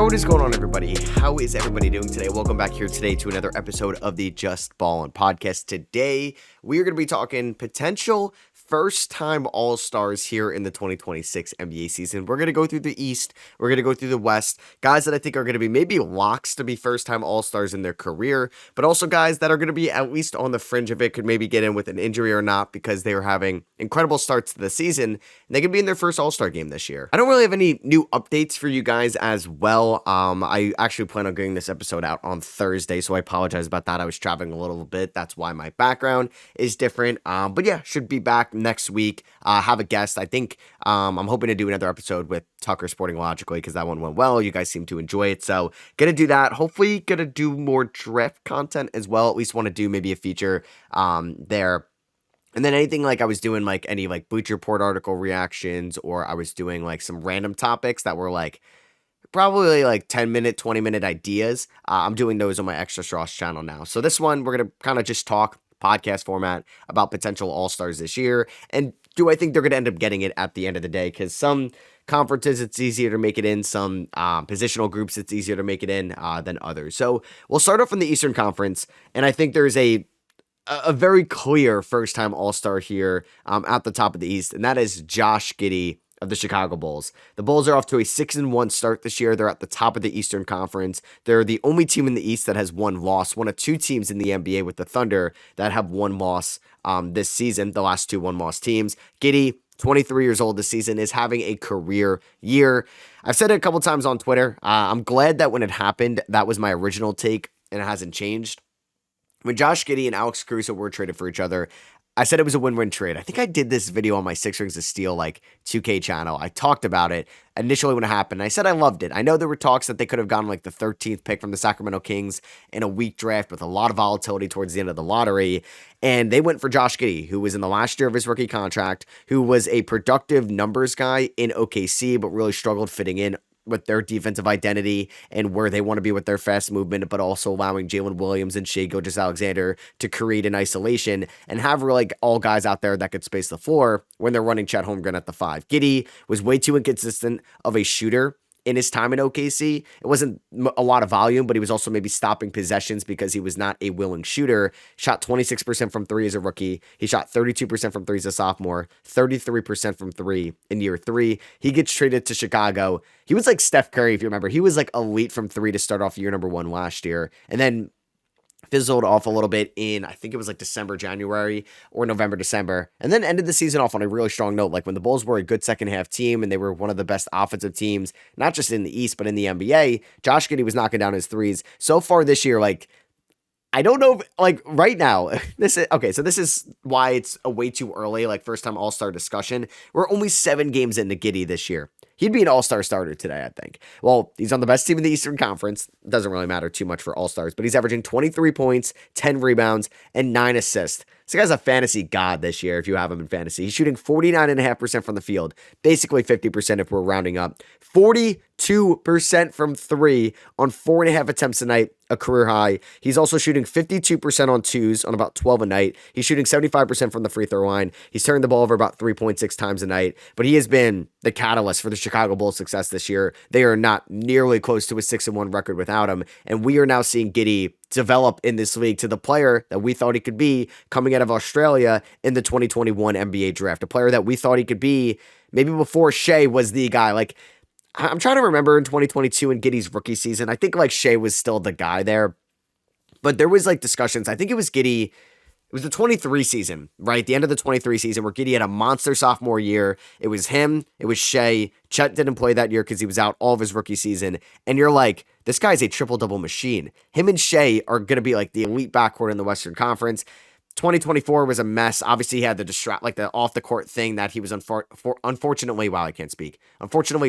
What is going on, everybody? How is everybody doing today? Welcome back here today to another episode of the Just Ballin' podcast. Today, we are going to be talking potential first-time All-Stars here in the 2026 NBA season. We're going to go through the East. We're going to go through the West. Guys that I think are going to be maybe locks to be first-time All-Stars in their career, but also guys that are going to be at least on the fringe of it, could maybe get in with an injury or not because they are having incredible starts to the season, and they could be in their first All-Star game this year. I don't really have any new updates for you guys as well. I actually plan on getting this episode out on Thursday, so I apologize about that. I was traveling a little bit. That's why my background is different. But yeah, should be back next week. Have a guest. I think I'm hoping to do another episode with Tucker Sporting Logically because that one went well. You guys seem to enjoy it, so gonna do that. Hopefully gonna do more draft content as well. At least want to do maybe a feature there. And then anything like I was doing like any like Bleacher Report article reactions, or I was doing like some random topics that were like probably like 10-minute, 20-minute ideas. I'm doing those on my Extra Sauce channel now. So this one, we're going to kind of just talk podcast format about potential All-Stars this year. And do I think they're going to end up getting it at the end of the day? Because some conferences, it's easier to make it in. Some positional groups, it's easier to make it in than others. So we'll start off in the Eastern Conference. And I think there's a very clear first-time All-Star here at the top of the East. And that is Josh Giddey of the Chicago Bulls. The Bulls are off to a 6-1 start this year. They're at the top of the Eastern Conference. They're the only team in the East that has one loss, one of two teams in the NBA with the Thunder that have one loss this season, the last two one-loss teams. Giddey, 23 years old this season, is having a career year. I've said it a couple times on Twitter. I'm glad that when it happened, that was my original take, and it hasn't changed. When Josh Giddey and Alex Caruso were traded for each other, I said it was a win-win trade. I think I did this video on my Six Rings of Steel, like 2K channel. I talked about it initially when it happened. I said I loved it. I know there were talks that they could have gotten like the 13th pick from the Sacramento Kings in a weak draft with a lot of volatility towards the end of the lottery. And they went for Josh Giddey, who was in the last year of his rookie contract, who was a productive numbers guy in OKC, but really struggled fitting in with their defensive identity and where they want to be with their fast movement, but also allowing Jalen Williams and Shai Gilgeous-Alexander to create an isolation and have like all guys out there that could space the floor when they're running Chet Holmgren at the 5. Giddey was way too inconsistent of a shooter in his time in OKC. It wasn't a lot of volume, but he was also maybe stopping possessions because he was not a willing shooter. Shot 26% from three as a rookie. He shot 32% from three as a sophomore, 33% from three in year 3. He gets traded to Chicago. He was like Steph Curry, if you remember. He was like elite from three to start off year number 1 last year. And then fizzled off a little bit in, I think it was like December, January, or November, December, and then ended the season off on a really strong note. Like when the Bulls were a good second half team and they were one of the best offensive teams, not just in the East, but in the NBA, Josh Giddey was knocking down his threes. So far this year, like, I don't know, like right now, this is why it's a way too early, like first time All-Star discussion. We're only 7 games into Giddey this year. He'd be an All-Star starter today, I think. Well, he's on the best team in the Eastern Conference. Doesn't really matter too much for All-Stars, but he's averaging 23 points, 10 rebounds, and 9 assists. This guy's a fantasy god this year if you have him in fantasy. He's shooting 49.5% from the field, basically 50% if we're rounding up. 42% from three on 4.5 attempts a night, a career high. He's also shooting 52% on twos on about 12 a night. He's shooting 75% from the free throw line. He's turned the ball over about 3.6 times a night, but he has been the catalyst for the Chicago Bulls' success this year. They are not nearly close to a 6-1 record without him, and we are now seeing Giddey develop in this league to the player that we thought he could be coming out of Australia in the 2021 NBA draft, a player that we thought he could be maybe before Shai was the guy. Like, I'm trying to remember in 2022 in Giddey's rookie season, I think like Shai was still the guy there, but there was like discussions. I think it was Giddey. It was the 23 season, right? The end of the 23 season where Giddey had a monster sophomore year. It was him. It was Shai. Chet didn't play that year because he was out all of his rookie season. And you're like, this guy's a triple-double machine. Him and Shai are going to be like the elite backcourt in the Western Conference. 2024 was a mess. Obviously, he had the off-the-court thing that he was unfortunately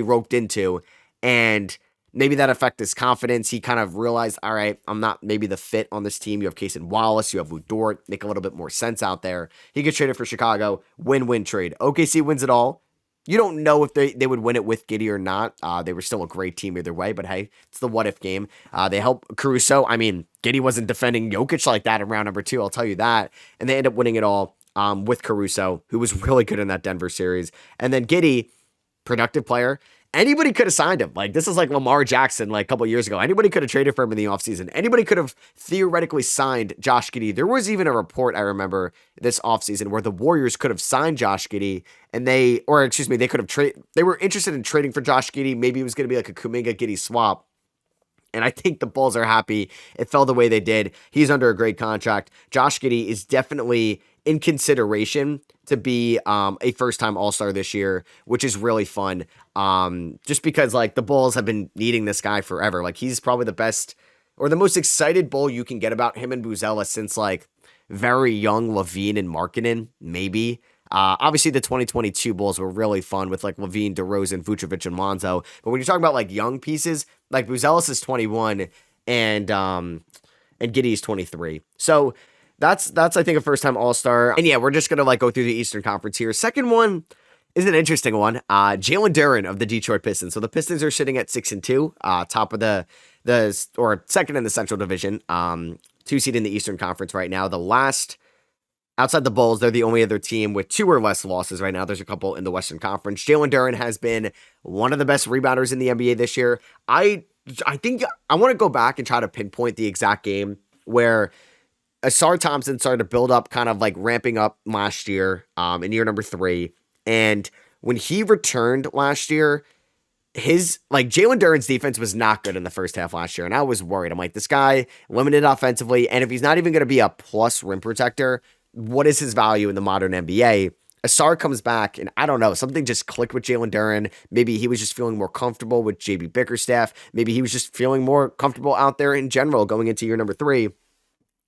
roped into. And maybe that affected his confidence. He kind of realized, all right, I'm not maybe the fit on this team. You have Cason Wallace, you have Lu Dort, make a little bit more sense out there. He gets traded for Chicago, win-win trade. OKC wins it all. You don't know if they would win it with Giddey or not. They were still a great team either way, but hey, it's the what-if game. They help Caruso. I mean, Giddey wasn't defending Jokic like that in round number 2, I'll tell you that. And they end up winning it all with Caruso, who was really good in that Denver series. And then Giddey, productive player, anybody could have signed him. Like, this is like Lamar Jackson, like a couple years ago. Anybody could have traded for him in the offseason. Anybody could have theoretically signed Josh Giddey. There was even a report, I remember, this offseason where the Warriors could have signed Josh Giddey and they could have they were interested in trading for Josh Giddey. Maybe it was going to be like a Kuminga Giddey swap. And I think the Bulls are happy it fell the way they did. He's under a great contract. Josh Giddey is definitely in consideration to be a first-time All-Star this year, which is really fun. Just because like the Bulls have been needing this guy forever. Like, he's probably the best or the most excited Bull you can get about him and Buzella since like very young LaVine and Markkanen, maybe. Obviously, the 2022 Bulls were really fun with like LaVine, DeRozan, Vucevic, and Lonzo. But when you're talking about like young pieces, like Buzelis is 21 and Giddey is 23. So that's I think a first time All-Star. And yeah, we're just gonna like go through the Eastern Conference here. Second one is an interesting one. Jalen Duren of the Detroit Pistons. So the Pistons are sitting at 6-2, top of or second in the Central Division. 2 seed in the Eastern Conference right now. Outside the Bulls, they're the only other team with 2 or less losses right now. There's a couple in the Western Conference. Jalen Duren has been one of the best rebounders in the NBA this year. I think I want to go back and try to pinpoint the exact game where Ausar Thompson started to build up, kind of like ramping up last year in year number 3. And when he returned last year, Jalen Duren's defense was not good in the first half last year. And I was worried. I'm like, this guy limited offensively. And if he's not even going to be a plus rim protector, what is his value in the modern NBA? Ausar comes back, and I don't know, something just clicked with Jalen Duren. Maybe he was just feeling more comfortable with JB Bickerstaff. Maybe he was just feeling more comfortable out there in general going into year number 3.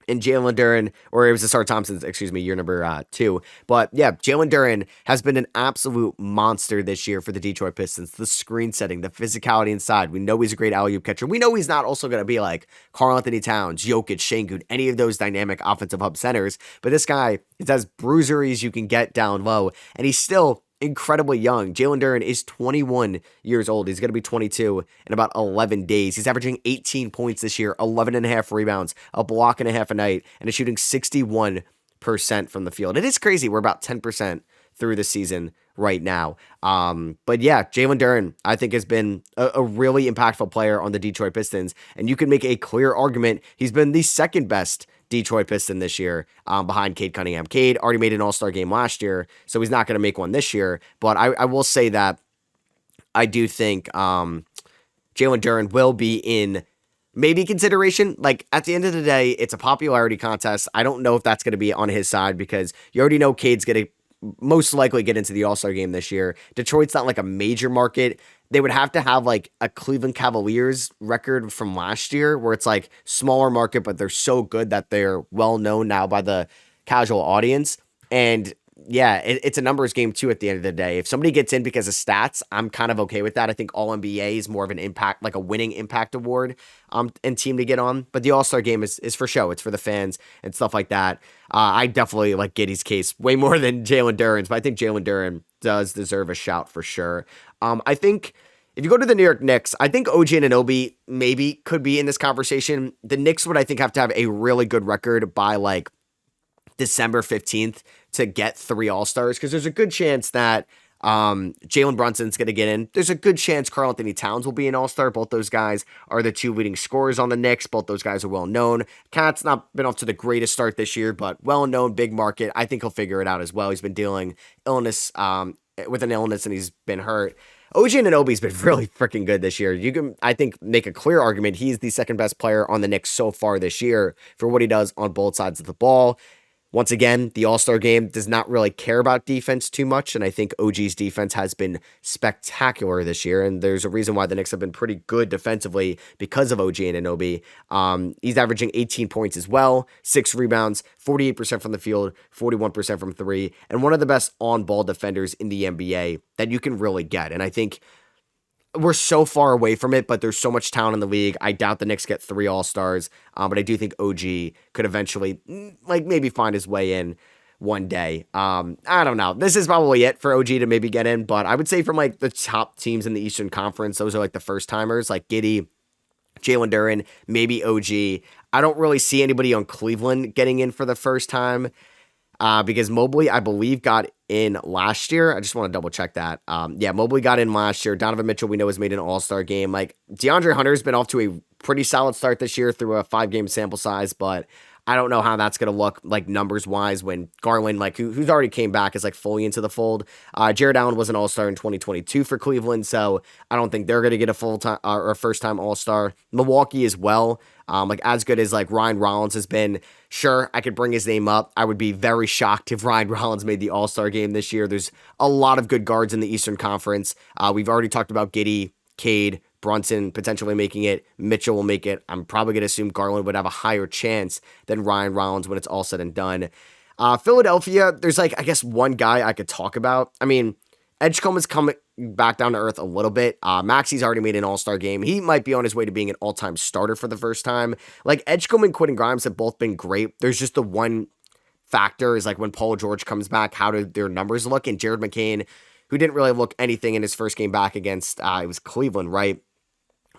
And Jalen Duren, or it was Ausar Thompson's, year number 2. But yeah, Jalen Duren has been an absolute monster this year for the Detroit Pistons. The screen setting, the physicality inside. We know he's a great alley-oop catcher. We know he's not also going to be like Karl-Anthony Towns, Jokic, Şengün, any of those dynamic offensive hub centers. But this guy is as bruiseries you can get down low, and he's still incredibly young. Jalen Duren is 21 years old. He's going to be 22 in about 11 days. He's averaging 18 points this year, 11 and a half rebounds, a block and a half a night, and is shooting 61% from the field. It is crazy. We're about 10% through the season right now. But yeah, Jalen Duren, I think, has been a really impactful player on the Detroit Pistons, and you can make a clear argument he's been the second best Detroit Piston this year, behind Cade Cunningham. Cade already made an All-Star game last year, so he's not going to make one this year. But I will say that I do think Jalen Duren will be in maybe consideration. Like, at the end of the day, it's a popularity contest. I don't know if that's going to be on his side because you already know Cade's going to most likely get into the All-Star game this year. Detroit's not like a major market. They would have to have like a Cleveland Cavaliers record from last year where it's like smaller market, but they're so good that they're well known now by the casual audience. And yeah, it's a numbers game too at the end of the day. If somebody gets in because of stats, I'm kind of okay with that. I think All-NBA is more of an impact, like a winning impact award and team to get on. But the All-Star game is for show. It's for the fans and stuff like that. I definitely like Giddey's case way more than Jalen Duren's, but I think Jalen Duren does deserve a shout for sure. I think if you go to the New York Knicks, I think OG Anunoby maybe could be in this conversation. The Knicks would, I think, have to have a really good record by like December 15th to get 3 All-Stars, because there's a good chance that Jalen Brunson's going to get in. There's a good chance Karl-Anthony Towns will be an All-Star. Both those guys are the 2 leading scorers on the Knicks. Both those guys are well-known. Cat's not been off to the greatest start this year, but well-known, big market. I think he'll figure it out as well. He's been dealing with an illness, and he's been hurt. OG Anunoby's been really freaking good this year. You can, I think, make a clear argument he's the second best player on the Knicks so far this year for what he does on both sides of the ball. Once again, the All-Star game does not really care about defense too much, and I think OG's defense has been spectacular this year, and there's a reason why the Knicks have been pretty good defensively because of OG Anunoby. He's averaging 18 points as well, 6 rebounds, 48% from the field, 41% from 3, and one of the best on-ball defenders in the NBA that you can really get, and I think we're so far away from it, but there's so much talent in the league. I doubt the Knicks get 3 All-Stars, but I do think OG could eventually, like, maybe find his way in one day. I don't know. This is probably it for OG to maybe get in, but I would say from, like, the top teams in the Eastern Conference, those are, like, the first-timers, like Giddey, Jalen Duren, maybe OG. I don't really see anybody on Cleveland getting in for the first time. because Mobley, I believe, got in last year. I just want to double check that. Yeah, Mobley got in last year. Donovan Mitchell, we know, has made an all-star game. Like, DeAndre Hunter's been off to a pretty solid start this year through a 5-game sample size, but I don't know how that's going to look like numbers-wise when Garland, like, who's already came back, is like fully into the fold. Jared Allen was an all-star in 2022 for Cleveland, so I don't think they're going to get a full-time or a first-time all-star. Milwaukee as well. Like, as good as like Ryan Rollins has been, sure, I could bring his name up. I would be very shocked if Ryan Rollins made the All-Star game this year. There's a lot of good guards in the Eastern Conference. We've already talked about Giddey, Cade, Brunson potentially making it. Mitchell will make it. I'm probably going to assume Garland would have a higher chance than Ryan Rollins when it's all said and done. Philadelphia, there's like, I guess, one guy I could talk about. I mean, Edgecombe is coming back down to earth a little bit. Maxi's already made an all-star game. He might be on his way to being an all-time starter for the first time. Like, Edgecombe and Quentin Grimes have both been great. There's just the one factor is like when Paul George comes back, how do their numbers look? And Jared McCain, who didn't really look anything in his first game back against, it was Cleveland, right?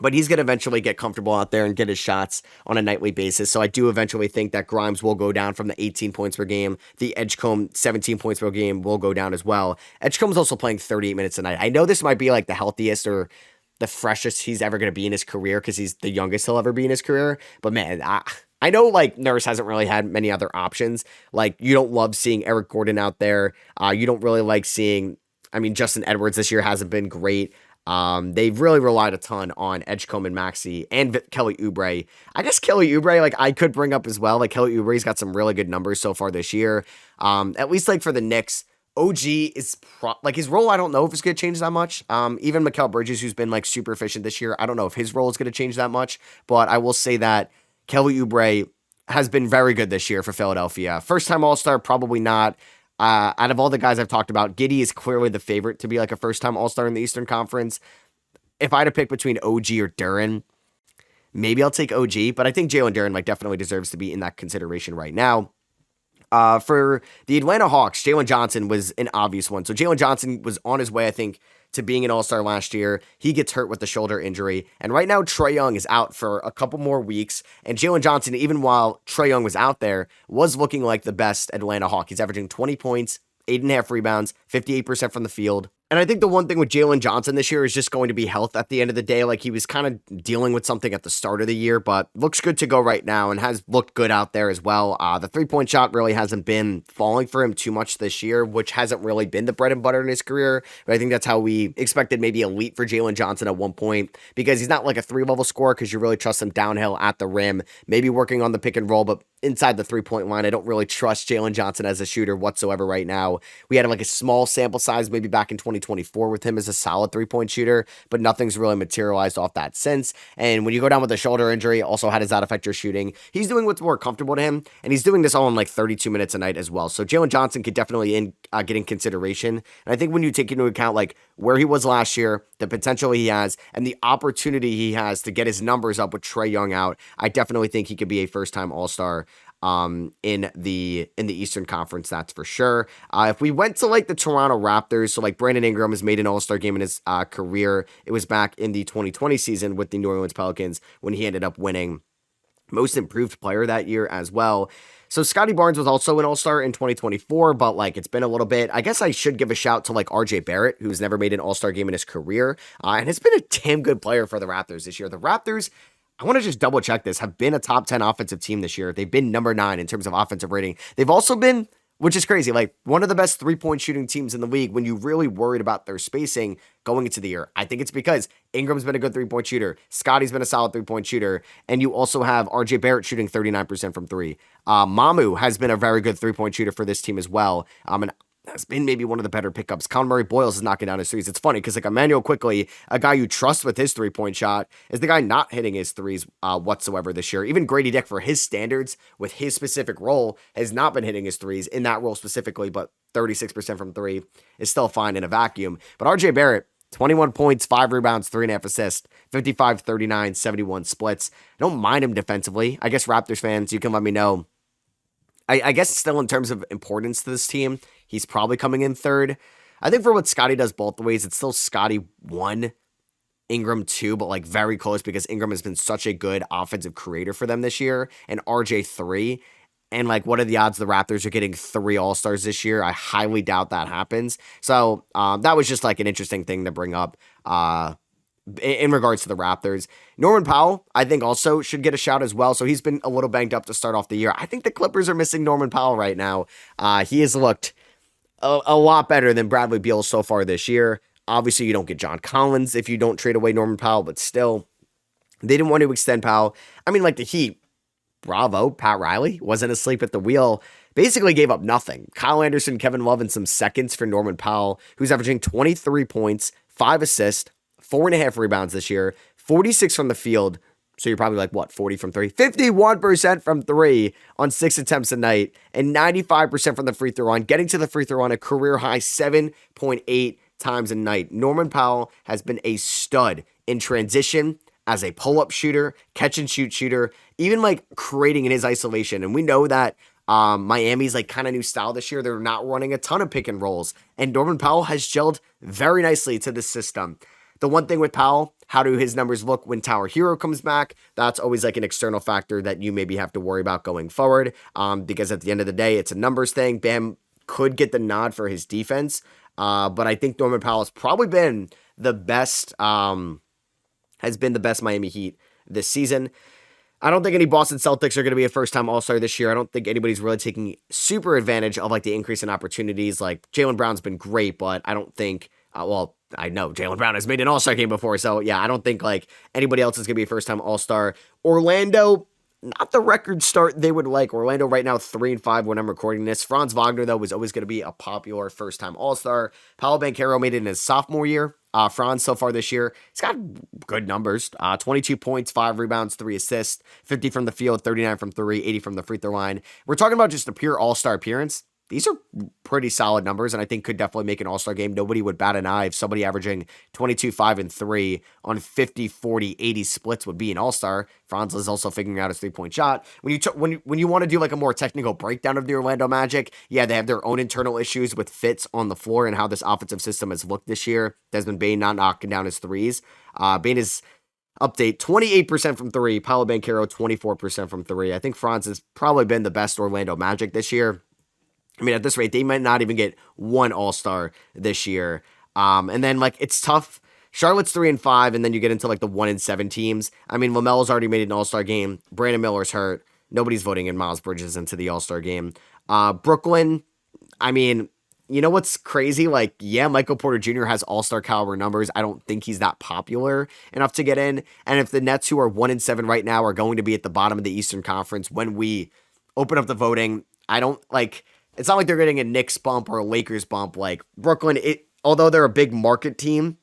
But he's going to eventually get comfortable out there and get his shots on a nightly basis. So I do eventually think that Grimes will go down from the 18 points per game. The Edgecombe 17 points per game will go down as well. Edgecombe's also playing 38 minutes a night. I know this might be like the healthiest or the freshest he's ever going to be in his career because he's the youngest he'll ever be in his career. But man, I know like Nurse hasn't really had many other options. Like, you don't love seeing Eric Gordon out there. You don't really like seeing, I mean, Justin Edwards this year hasn't been great. They've really relied a ton on Edgecombe and Maxey and Kelly Oubre. I guess Kelly Oubre, like, I could bring up as well. Like, Kelly Oubre's got some really good numbers so far this year. At least like for the Knicks, OG is like his role. I don't know if it's going to change that much. Even Mikal Bridges, who's been like super efficient this year, I don't know if his role is going to change that much. But I will say that Kelly Oubre has been very good this year for Philadelphia. First time All-Star, probably not. Out of all the guys I've talked about, Giddey is clearly the favorite to be like a first-time All-Star in the Eastern Conference. If I had to pick between OG or Duren, maybe I'll take OG, but I think Jalen Duren like definitely deserves to be in that consideration right now. For the Atlanta Hawks, Jalen Johnson was an obvious one. So Jalen Johnson was on his way, I think, to being an all-star last year. He gets hurt with the shoulder injury. And right now, Trae Young is out for a couple more weeks. And Jalen Johnson, even while Trae Young was out there, was looking like the best Atlanta Hawk. He's averaging 20 points, 8.5 rebounds, 58% from the field. And I think the one thing with Jalen Johnson this year is just going to be health at the end of the day. Like, he was kind of dealing with something at the start of the year, but looks good to go right now and has looked good out there as well. The three-point shot really hasn't been falling for him too much this year, which hasn't really been the bread and butter in his career. But I think that's how we expected maybe elite for Jalen Johnson at one point, because he's not like a three-level scorer because you really trust him downhill at the rim, maybe working on the pick and roll, but inside the three-point line, I don't really trust Jalen Johnson as a shooter whatsoever right now. We had like a small sample size maybe back in 2024 with him as a solid three-point shooter, but nothing's really materialized off that since. And when you go down with a shoulder injury, also how does that affect your shooting? He's doing what's more comfortable to him, and he's doing this all in like 32 minutes a night as well. So Jalen Johnson could definitely get in consideration. And I think when you take into account like where he was last year, the potential he has, and the opportunity he has to get his numbers up with Trae Young out, I definitely think he could be a first-time All-Star in the Eastern Conference, that's for sure. If we went to like the Toronto Raptors, so like Brandon Ingram has made an All-Star game in his career. It was back in the 2020 season with the New Orleans Pelicans when he ended up winning Most Improved Player that year as well. So Scotty Barnes was also an All-Star in 2024, but like it's been a little bit. I guess I should give a shout to like RJ Barrett, who's never made an All-Star game in his career, and has been a damn good player for the Raptors this year. The Raptors, I want to just double check this, have been a top 10 offensive team this year. They've been number 9 in terms of offensive rating. They've also been, which is crazy, like one of the best three-point shooting teams in the league when you really worried about their spacing going into the year. I think it's because Ingram's been a good three-point shooter. Scotty's been a solid three-point shooter. And you also have RJ Barrett shooting 39% from three. Mamu has been a very good three-point shooter for this team as well. And has been maybe one of the better pickups. Conor Murray Boyles is knocking down his threes. It's funny because like Emmanuel Quickly, a guy you trust with his three-point shot, is the guy not hitting his threes whatsoever this year. Even Grady Dick, for his standards, with his specific role, has not been hitting his threes in that role specifically, but 36% from three is still fine in a vacuum. But RJ Barrett, 21 points, 5 rebounds, 3.5 assists, 55, 39, 71 splits. I don't mind him defensively. I guess Raptors fans, you can let me know. I guess still in terms of importance to this team, he's probably coming in third. I think for what Scotty does both ways, it's still Scotty 1, Ingram 2, but like very close because Ingram has been such a good offensive creator for them this year, and RJ 3. And like, what are the odds the Raptors are getting 3 All-Stars this year? I highly doubt that happens. So that was just like an interesting thing to bring up in regards to the Raptors. Norman Powell, I think, also should get a shout as well. So he's been a little banged up to start off the year. I think the Clippers are missing Norman Powell right now. He has looked a lot better than Bradley Beal so far this year. Obviously, you don't get John Collins if you don't trade away Norman Powell, but still, they didn't want to extend Powell. I mean, like the Heat, bravo, Pat Riley wasn't asleep at the wheel. Basically gave up nothing. Kyle Anderson, Kevin Love, and some seconds for Norman Powell, who's averaging 23 points, 5 assists, 4.5 rebounds this year, 46 from the field. So you're probably like, what, 40 from 3? 51% from 3 on 6 attempts a night, and 95% from the free throw line, getting to the free throw line a career high 7.8 times a night. Norman Powell has been a stud in transition as a pull-up shooter, catch-and-shoot shooter, even like creating in his isolation. And we know that Miami's like kind of new style this year. They're not running a ton of pick and rolls, and Norman Powell has gelled very nicely to this system. The one thing with Powell, how do his numbers look when Tyler Hero comes back? That's always like an external factor that you maybe have to worry about going forward, because at the end of the day, it's a numbers thing. Bam could get the nod for his defense, but I think Norman Powell has probably been the best, has been the best Miami Heat this season. I don't think any Boston Celtics are going to be a first-time All-Star this year. I don't think anybody's really taking super advantage of like the increase in opportunities. Like Jaylen Brown's been great, but I don't think, I know Jaylen Brown has made an All-Star game before, so yeah, I don't think like anybody else is going to be a first-time All-Star. Orlando, not the record start they would like. Orlando right now 3-5 when I'm recording this. Franz Wagner, though, was always going to be a popular first-time All-Star. Paolo Banchero made it in his sophomore year. Franz so far this year, he's got good numbers. 22 points, 5 rebounds, 3 assists, 50 from the field, 39 from 3, 80 from the free throw line. We're talking about just a pure All-Star appearance. These are pretty solid numbers, and I think could definitely make an All-Star game. Nobody would bat an eye if somebody averaging 22, 5, and 3 on 50, 40, 80 splits would be an All-Star. Franz is also figuring out his three-point shot. When you want to do like a more technical breakdown of the Orlando Magic, yeah, they have their own internal issues with fits on the floor and how this offensive system has looked this year. Desmond Bane not knocking down his threes. Bane is update 28% from 3. Paolo Banchero 24% from 3. I think Franz has probably been the best Orlando Magic this year. I mean, at this rate, they might not even get one All-Star this year. And then, like, it's tough. Charlotte's 3-5, and then you get into, like, the 1-7 teams. I mean, LaMelo's already made an All-Star game. Brandon Miller's hurt. Nobody's voting in Miles Bridges into the All-Star game. Brooklyn, I mean, you know what's crazy? Like, yeah, Michael Porter Jr. has All-Star caliber numbers. I don't think he's that popular enough to get in. And if the Nets, who are 1-7 right now, are going to be at the bottom of the Eastern Conference when we open up the voting, I don't, like... It's not like they're getting a Knicks bump or a Lakers bump. Like Brooklyn, although they're a big market team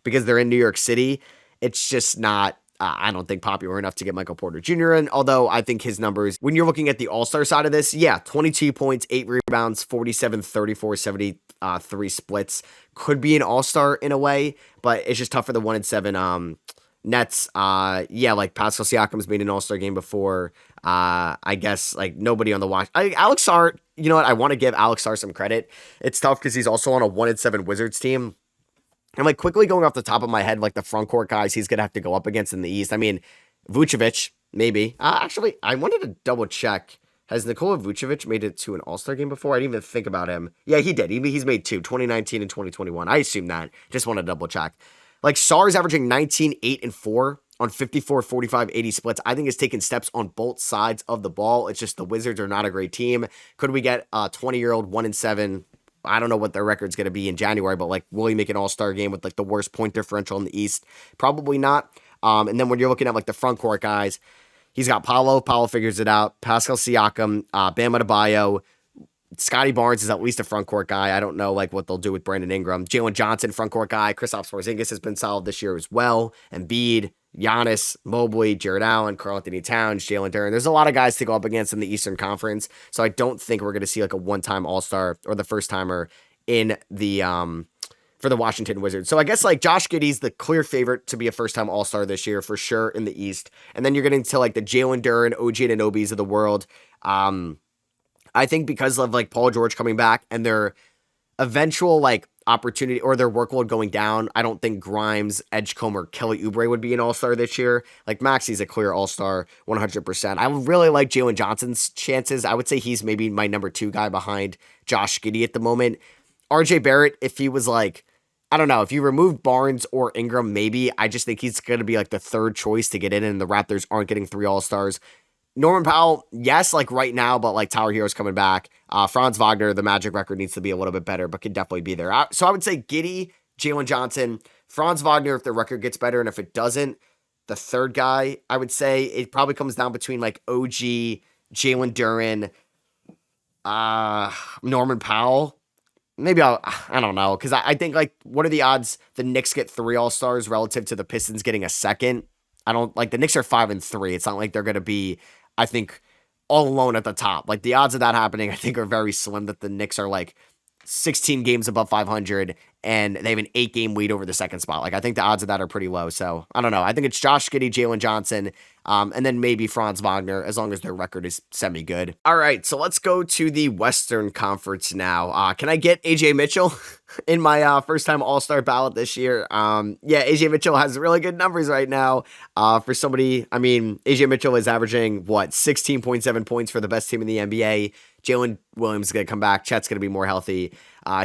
because they're in New York City, it's just not, I don't think, popular enough to get Michael Porter Jr. in. Although I think his numbers, when you're looking at the All-Star side of this, yeah, 22 points, 8 rebounds, 47, 34, 73 splits, could be an All-Star in a way, but it's just tough for the 1-7 Nets. Yeah, like Pascal Siakam's made an All-Star game before. I guess like nobody on the watch. Alex Sarr, you know what? I want to give Alex Sarr some credit. It's tough because he's also on a 1-7 Wizards team. I'm like quickly going off the top of my head, like the front court guys he's gonna have to go up against in the East. I mean, Vucevic, maybe. Actually, I wanted to double check. Has Nikola Vucevic made it to an All-Star game before? I didn't even think about him. Yeah, he did. He's made 2, 2019 and 2021. I assume that. Just want to double check. Like Sarr's averaging 19, 8, and 4 on 54, 45, 80 splits. I think it's taken steps on both sides of the ball. It's just the Wizards are not a great team. Could we get a 20-year-old 1-7? I don't know what their record's going to be in January, but like, will he make an All-Star game with like the worst point differential in the East? Probably not. And then when you're looking at like the front court guys, he's got Paolo. Paolo figures it out. Pascal Siakam, Bam Adebayo. Scotty Barnes is at least a front court guy. I don't know like what they'll do with Brandon Ingram. Jalen Johnson, front court guy. Kristaps Porzingis has been solid this year as well. Embiid, Giannis, Mobley, Jared Allen, Karl-Anthony Towns, Jalen Duren. There's a lot of guys to go up against in the Eastern Conference. So I don't think we're going to see like a one-time All-Star or the first timer in the for the Washington Wizards. So I guess like Josh Giddey's the clear favorite to be a first-time All-Star this year for sure in the East. And then you're getting to like the Jalen Duren, OG Anunobys of the world. I think because of like Paul George coming back and their eventual like opportunity or their workload going down, I don't think Grimes, Edgecombe, or Kelly Oubre would be an all-star this year. Like Maxi's a clear all-star 100%. I really like Jalen Johnson's chances. I would say he's maybe my number 2 guy behind Josh Giddey at the moment. RJ Barrett, if he was like, I don't know, if you remove Barnes or Ingram, maybe. I just think he's going to be like the 3rd choice to get in, and the Raptors aren't getting 3 all-stars. Norman Powell, yes, like right now, but like Tyler Hero's coming back. Franz Wagner, the Magic record needs to be a little bit better, but could definitely be there. So I would say Giddey, Jalen Johnson, Franz Wagner if the record gets better, and if it doesn't, the 3rd guy, I would say it probably comes down between like OG, Jalen Duren, Norman Powell. Maybe I don't know, because I think like what are the odds the Knicks get 3 all-stars relative to the Pistons getting a 2nd? I don't like the Knicks are 5-3. It's not like they're going to be, I think, all alone at the top. Like the odds of that happening, I think, are very slim. That the Knicks are like 16 games above 500 and they have an 8-game lead over the 2nd spot. Like I think the odds of that are pretty low. So I don't know. I think it's Josh Giddey, Jalen Johnson, and then maybe Franz Wagner, as long as their record is semi-good. All right, so let's go to the Western Conference now. Can I get AJ Mitchell in my first-time All-Star ballot this year? Yeah, AJ Mitchell has really good numbers right now. For somebody, I mean, AJ Mitchell is averaging, 16.7 points for the best team in the NBA. Jalen Williams is going to come back. Chet's going to be more healthy.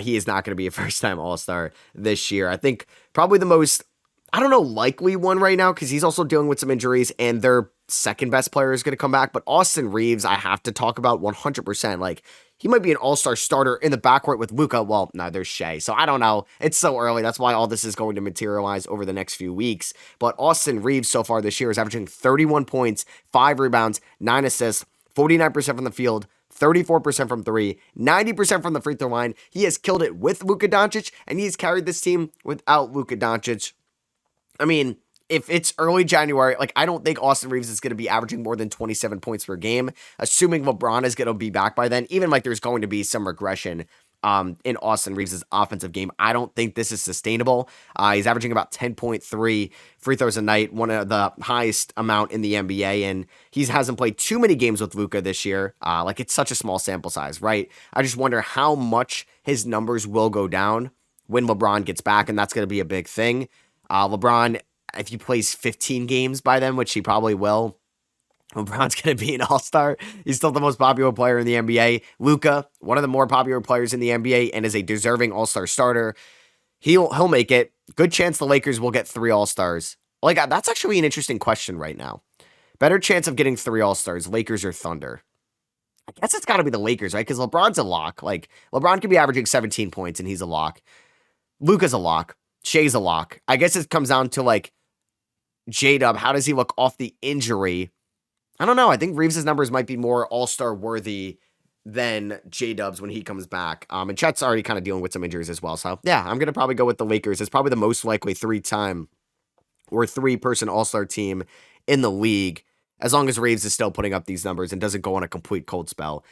He is not going to be a first-time All-Star this year. I think probably the most, I don't know, likely one right now, because he's also dealing with some injuries, and their second-best player is going to come back. But Austin Reaves, I have to talk about 100%. Like, he might be an all-star starter in the backcourt with Luka. Well, no, there's Shea. So I don't know. It's so early. That's why all this is going to materialize over the next few weeks. But Austin Reaves so far this year is averaging 31 points, 5 rebounds, 9 assists, 49% from the field, 34% from 3, 90% from the free throw line. He has killed it with Luka Doncic, and he's carried this team without Luka Doncic. I mean, if it's early January, like I don't think Austin Reaves is going to be averaging more than 27 points per game, assuming LeBron is going to be back by then. Even like there's going to be some regression in Austin Reaves' offensive game. I don't think this is sustainable. He's averaging about 10.3 free throws a night, one of the highest amount in the NBA, and he hasn't played too many games with Luka this year. Like it's such a small sample size, right? I just wonder how much his numbers will go down when LeBron gets back, and that's going to be a big thing. LeBron, if he plays 15 games by then, which he probably will, LeBron's going to be an all-star. He's still the most popular player in the NBA. Luka, one of the more popular players in the NBA and is a deserving all-star starter. He'll make it. Good chance the Lakers will get 3 all-stars. Like, that's actually an interesting question right now. Better chance of getting 3 all-stars, Lakers or Thunder? I guess it's got to be the Lakers, right? Because LeBron's a lock. Like, LeBron could be averaging 17 points and he's a lock. Luka's a lock. Shea's a lock. I guess it comes down to, like, J-Dub. How does he look off the injury? I don't know. I think Reaves' numbers might be more all-star worthy than J-Dub's when he comes back. And Chet's already kind of dealing with some injuries as well. So, yeah, I'm going to probably go with the Lakers. It's probably the most likely 3-time or 3-person all-star team in the league, as long as Reaves is still putting up these numbers and doesn't go on a complete cold spell.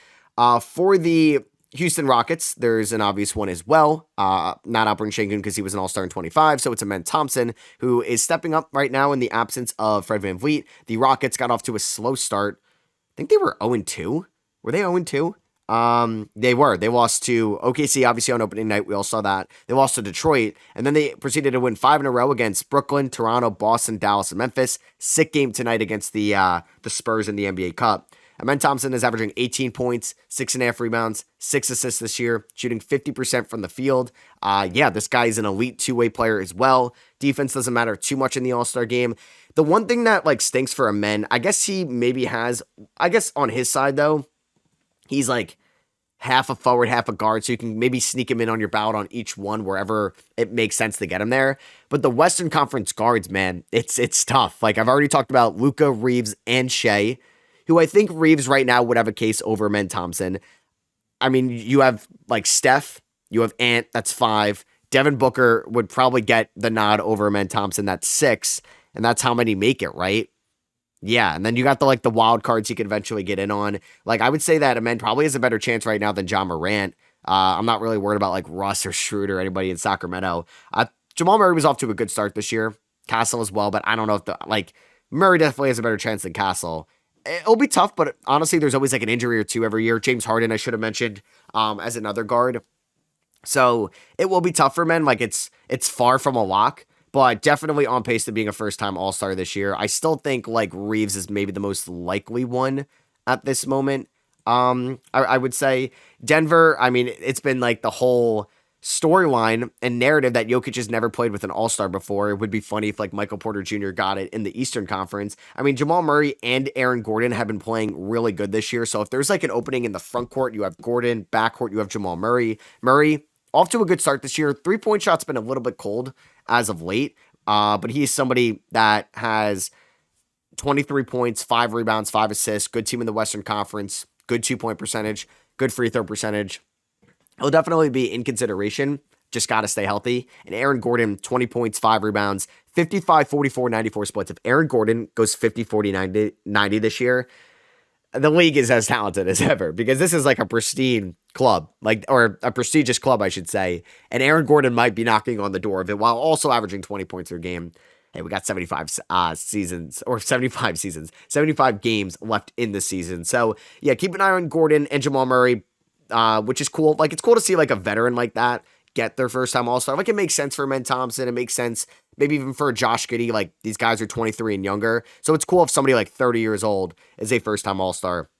For the Houston Rockets, there's an obvious one as well. Not Alperen Sengun because he was an all-star in 25, so it's Amen Thompson, who is stepping up right now in the absence of Fred VanVleet. The Rockets got off to a slow start. I think they were 0-2. Were they 0-2? They were. They lost to OKC, obviously, on opening night. We all saw that. They lost to Detroit, and then they proceeded to win 5 in a row against Brooklyn, Toronto, Boston, Dallas, and Memphis. Sick game tonight against the Spurs in the NBA Cup. Amen Thompson is averaging 18 points, 6.5 rebounds, 6 assists this year, shooting 50% from the field. Yeah, this guy is an elite 2-way player as well. Defense doesn't matter too much in the All-Star game. The one thing that like stinks for Amen, I guess he maybe has, I guess on his side though, he's like half a forward, half a guard, so you can maybe sneak him in on your ballot on each one wherever it makes sense to get him there. But the Western Conference guards, man, it's tough. Like I've already talked about Luka, Reaves, and Shea, who I think Reaves right now would have a case over Amen Thompson. I mean, you have like Steph, you have Ant, that's 5. Devin Booker would probably get the nod over Amen Thompson, that's 6. And that's how many make it, right? Yeah, and then you got the wild cards you could eventually get in on. Like, I would say that Amen probably has a better chance right now than John Morant. I'm not really worried about like Russ or Schroeder or anybody in Sacramento. Jamal Murray was off to a good start this year. Castle as well, but I don't know if Murray definitely has a better chance than Castle. It'll be tough, but honestly, there's always like an injury or two every year. James Harden, I should have mentioned, as another guard. So it will be tough for men. Like it's far from a lock, but definitely on pace to being a first time All-Star this year. I still think like Reeves is maybe the most likely one at this moment. I would say Denver. I mean, it's been like the whole storyline and narrative that Jokic has never played with an All-Star before. It would be funny if like Michael Porter Jr. got it in the Eastern Conference. I mean, Jamal Murray and Aaron Gordon have been playing really good this year. So if there's like an opening in the front court, you have Gordon, backcourt, you have Jamal Murray. Murray off to a good start this year. 3-point shot's been a little bit cold as of late. But he's somebody that has 23 points, 5 rebounds, 5 assists, good team in the Western Conference, good 2-point percentage, good free throw percentage. He'll definitely be in consideration. Just got to stay healthy. And Aaron Gordon, 20 points, 5 rebounds, 55, 44, 94 splits. If Aaron Gordon goes 50, 40, 90 this year, the league is as talented as ever because this is like a pristine club, or a prestigious club, I should say. And Aaron Gordon might be knocking on the door of it while also averaging 20 points per game. Hey, we got 75 games left in the season. So yeah, keep an eye on Gordon and Jamal Murray, which is cool. Like it's cool to see like a veteran like that get their first time All-Star. Like it makes sense for Men Thompson. It makes sense maybe even for Josh Giddey. Like these guys are 23 and younger. So it's cool if somebody like 30 years old is a first time All-Star.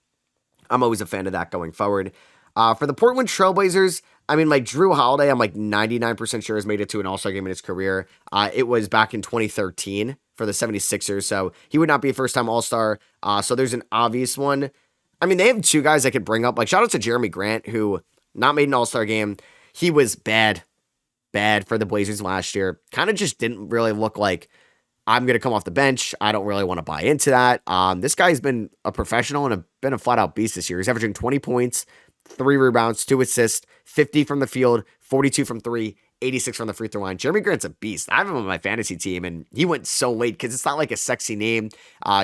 I'm always a fan of that going forward. For the Portland Trailblazers, I mean, like Drew Holiday, I'm like 99% sure has made it to an All-Star game in his career. It was back in 2013 for the 76ers, so he would not be a first-time All-Star. So there's an obvious one. I mean, they have 2 guys I could bring up. Like, shout out to Jeremy Grant, who not made an All-Star game. He was bad for the Blazers last year. Kind of just didn't really look like I'm going to come off the bench. I don't really want to buy into that. This guy's been a professional and been a flat-out beast this year. He's averaging 20 points, 3 rebounds, 2 assists, 50 from the field, 42 from 3, 86 from the free throw line. Jeremy Grant's a beast. I have him on my fantasy team, and he went so late because it's not like a sexy name.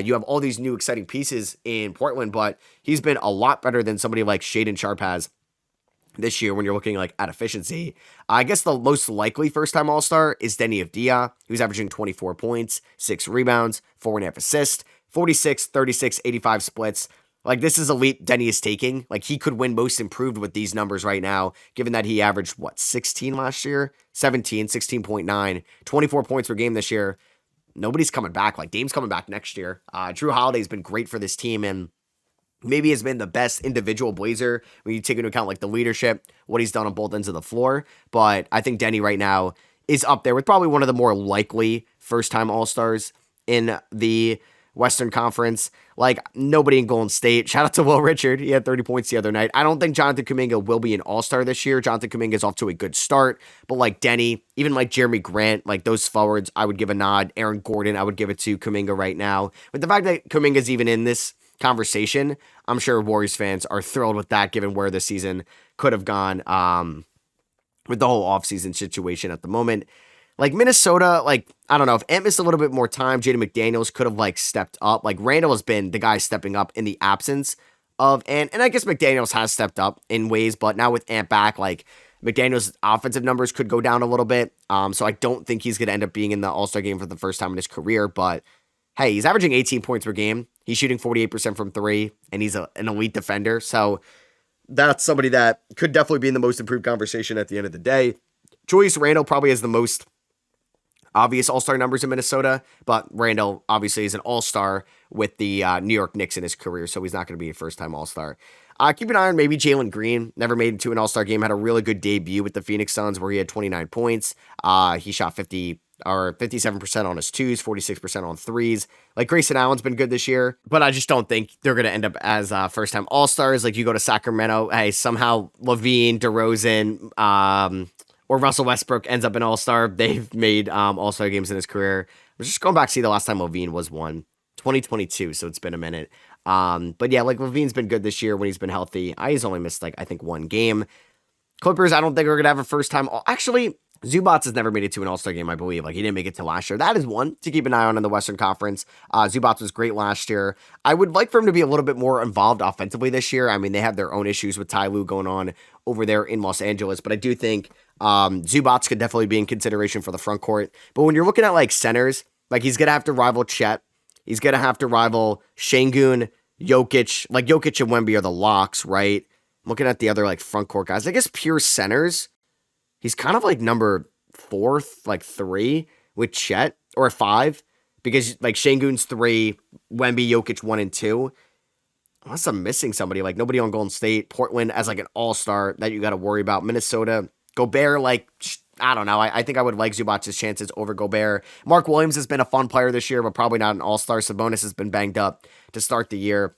You have all these new exciting pieces in Portland, but he's been a lot better than somebody like Shaedon Sharpe has this year when you're looking like at efficiency. I guess the most likely first-time All-Star is Deni Avdija, who's averaging 24 points, 6 rebounds, 4.5 assists, 46, 36, 85 splits. Like, this is a leap Deni is taking. Like, he could win most improved with these numbers right now, given that he averaged, 16 last year? 17, 16.9, 24 points per game this year. Nobody's coming back. Like, Dame's coming back next year. Drew Holiday's been great for this team, and maybe has been the best individual Blazer when you take into account, like, the leadership, what he's done on both ends of the floor. But I think Deni right now is up there with probably one of the more likely first-time All-Stars in the Western Conference. Like, nobody in Golden State. Shout out to Will Richard. He had 30 points the other night. I don't think Jonathan Kuminga will be an All-Star this year. Jonathan Kuminga is off to a good start. But like Deni, even like Jeremy Grant, like those forwards, I would give a nod. Aaron Gordon, I would give it to Kuminga right now. But the fact that Kuminga's even in this conversation, I'm sure Warriors fans are thrilled with that, given where the season could have gone with the whole offseason situation at the moment. Like Minnesota, like, I don't know, if Ant missed a little bit more time, Jaden McDaniels could have like stepped up. Like Randall has been the guy stepping up in the absence of Ant. And I guess McDaniels has stepped up in ways, but now with Ant back, like McDaniels' offensive numbers could go down a little bit. So I don't think he's going to end up being in the All-Star game for the first time in his career. But hey, he's averaging 18 points per game. He's shooting 48% from 3, and he's an elite defender. So that's somebody that could definitely be in the most improved conversation at the end of the day. Julius Randle probably has the most obvious All-Star numbers in Minnesota, but Randall obviously is an All-Star with the New York Knicks in his career, so he's not going to be a first-time All-Star. Keep an eye on maybe Jalen Green. Never made it to an All-Star game. Had a really good debut with the Phoenix Suns where he had 29 points. He shot 57% on his twos, 46% on threes. Like Grayson Allen's been good this year, but I just don't think they're going to end up as first-time All-Stars. Like you go to Sacramento, hey, somehow LaVine, DeRozan, or Russell Westbrook ends up an All-Star. They've made All-Star games in his career. I was just going back to see the last time LaVine was one, 2022, so it's been a minute. But yeah, like LaVine's been good this year when he's been healthy. He's only missed like I think one game. Clippers, I don't think are gonna have a first time. Actually, Zubats has never made it to an All-Star game, I believe. Like he didn't make it to last year. That is one to keep an eye on in the Western Conference. Zubats was great last year. I would like for him to be a little bit more involved offensively this year. I mean, they have their own issues with Ty Lue going on over there in Los Angeles, but I do think Zubats could definitely be in consideration for the front court. But when you're looking at like centers, like he's gonna have to rival Chet. He's gonna have to rival Şengün, Jokic. Like Jokic and Wemby are the locks, right? I'm looking at the other like front court guys. I guess pure centers. he's kind of like number 4th, like 3 with Chet, or 5, because like Şengün's 3, Wemby, Jokic 1 and 2. Unless I'm missing somebody, like nobody on Golden State. Portland as like an all-star that you got to worry about. Minnesota, Gobert, like, I don't know. I think I would like Zubac's chances over Gobert. Mark Williams has been a fun player this year, but probably not an all-star. Sabonis has been banged up to start the year.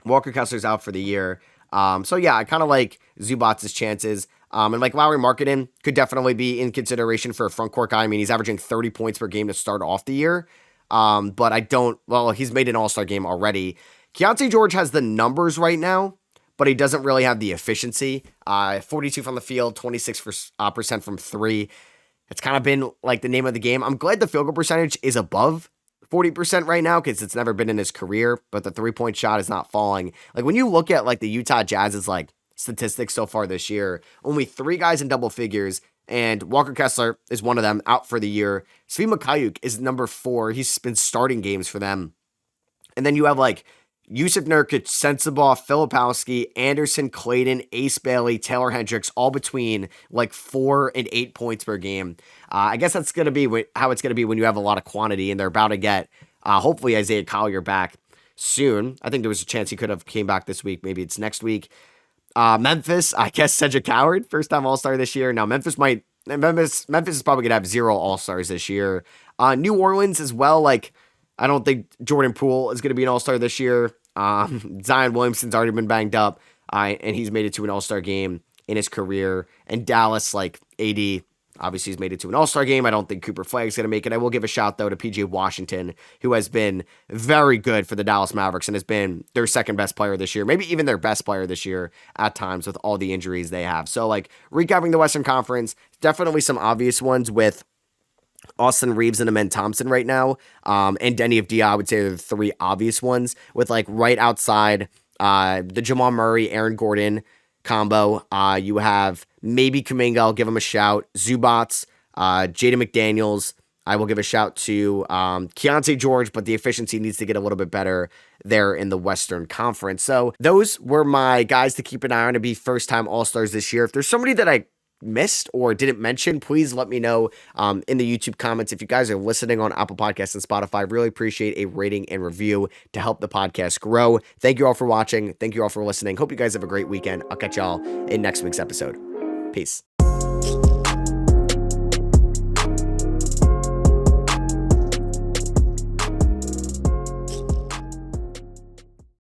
Walker Kessler's out for the year. So yeah, I kind of like Zubac's chances. And like Lauri Markkanen could definitely be in consideration for a front court guy. I mean, he's averaging 30 points per game to start off the year. But he's made an all-star game already. Keontae George has the numbers right now, but he doesn't really have the efficiency. 42 from the field, 26% from 3. It's kind of been like the name of the game. I'm glad the field goal percentage is above 40% right now because it's never been in his career, but the 3-point shot is not falling. Like when you look at like the Utah Jazz's like statistics so far this year, only 3 guys in double figures, and Walker Kessler is one of them, out for the year. Svi Mikhailiuk is number 4. He's been starting games for them. And then you have like Yusuf Nurkic, Sensabaugh, Filipowski, Anderson, Clayton, Ace Bailey, Taylor Hendricks, all between like 4 and 8 points per game. I guess that's going to be how it's going to be when you have a lot of quantity, and they're about to get, hopefully, Isaiah Collier back soon. I think there was a chance he could have came back this week. Maybe it's next week. Memphis, I guess Cedric Howard, first-time All-Star this year. Now, Memphis is probably going to have 0 All-Stars this year. New Orleans as well, like, I don't think Jordan Poole is going to be an all-star this year. Zion Williamson's already been banged up, and he's made it to an all-star game in his career. And Dallas, like AD, obviously he's made it to an all-star game. I don't think Cooper Flagg's going to make it. I will give a shout, though, to PJ Washington, who has been very good for the Dallas Mavericks and has been their second-best player this year, maybe even their best player this year at times with all the injuries they have. So, like, recapping the Western Conference, definitely some obvious ones with Austin Reeves and Amen Thompson right now, and Denny Avdia, I would say, are the 3 obvious ones, with like right outside the Jamal Murray, Aaron Gordon combo. You have maybe Kuminga, I'll give him a shout. Zubac, Jaden McDaniels, I will give a shout to Keontae George, but the efficiency needs to get a little bit better there in the Western Conference. So those were my guys to keep an eye on to be first-time All-Stars this year. If there's somebody that I missed or didn't mention, please let me know in the YouTube comments. If you guys are listening on Apple Podcasts and Spotify, really appreciate a rating and review to help the podcast grow. Thank you all for watching. Thank you all for listening. Hope you guys have a great weekend. I'll catch y'all in next week's episode. Peace.